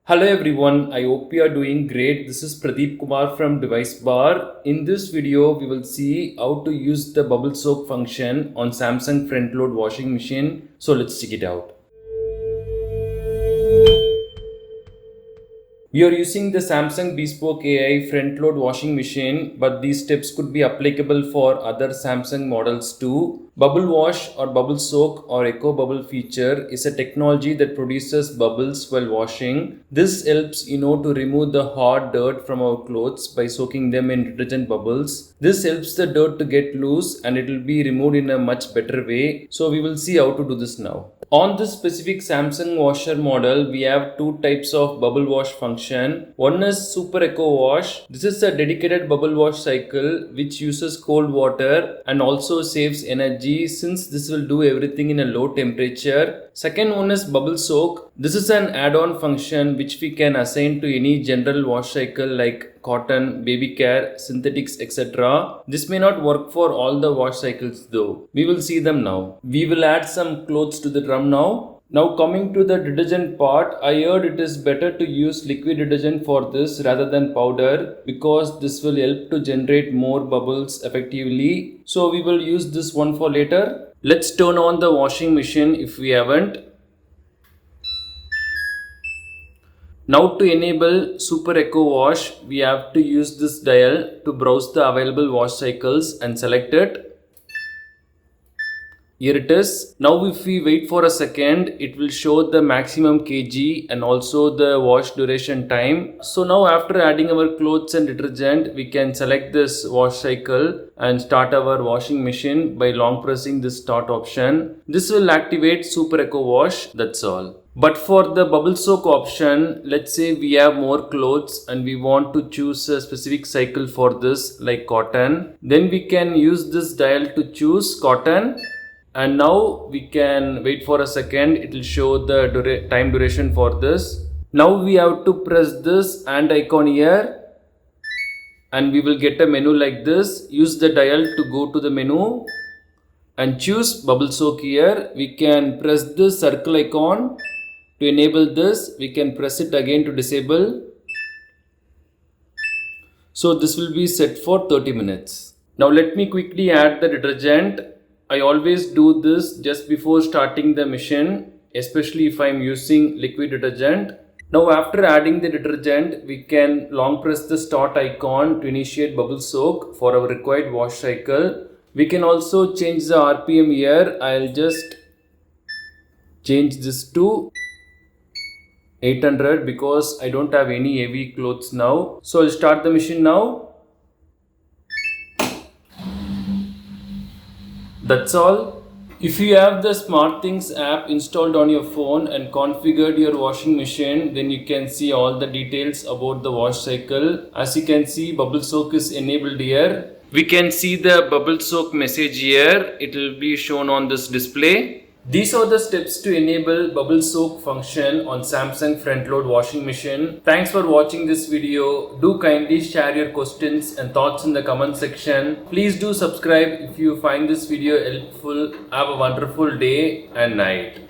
Hello everyone, I hope you are doing great. This is Pradeep Kumar from DeviceBAR. In this video, we will see how to use the bubble soak function on Samsung front load washing machine. So let's check it out. We are using the Samsung Bespoke AI front load washing machine, but these steps could be applicable for other Samsung models too. Bubble wash or bubble soak or echo bubble feature is a technology that produces bubbles while washing. This helps to remove the hard dirt from our clothes by soaking them in detergent bubbles. This helps the dirt to get loose and it will be removed in a much better way. So we will see how to do this now. On this specific Samsung washer model, we have two types of bubble wash function. One is Super Echo Wash. This is a dedicated bubble wash cycle which uses cold water and also saves energy since this will do everything in a low temperature. Second one is Bubble Soak. This is an add-on function which we can assign to any general wash cycle like cotton, baby care, synthetics, etc. This may not work for all the wash cycles though. We will see them now. We will add some clothes to the drum now. Now coming to the detergent part, I heard it is better to use liquid detergent for this rather than powder because this will help to generate more bubbles effectively. So we will use this one for later. Let's turn on the washing machine if we haven't. Now to enable Super Echo Wash, we have to use this dial to browse the available wash cycles and select it. Here it is. Now if we wait for a second, it will show the maximum kg and also the wash duration time. So now after adding our clothes and detergent, we can select this wash cycle and start our washing machine by long pressing this start option. This will activate Super Echo Wash, that's all. But for the bubble soak option, let's say we have more clothes and we want to choose a specific cycle for this like cotton. Then we can use this dial to choose cotton. And now we can wait for a second, it will show the time duration for this. Now we have to press this hand icon here and we will get a menu like this. Use the dial to go to the menu and choose bubble soak here. We can press this circle icon to enable this. We can press it again to disable. So this will be set for 30 minutes. Now let me quickly add the detergent. I always do this just before starting the machine, especially if I am using liquid detergent. Now after adding the detergent, we can long press the start icon to initiate bubble soak for our required wash cycle. We can also change the RPM here. I'll just change this to 800 because I don't have any heavy clothes now. So I'll start the machine now. That's all. If you have the SmartThings app installed on your phone and configured your washing machine, then you can see all the details about the wash cycle. As you can see, bubble soak is enabled here. We can see the bubble soak message here. It will be shown on this display. These are the steps to enable bubble soak function on Samsung front load washing machine. Thanks for watching this video. Do kindly share your questions and thoughts in the comment section. Please do subscribe if you find this video helpful. Have a wonderful day and night.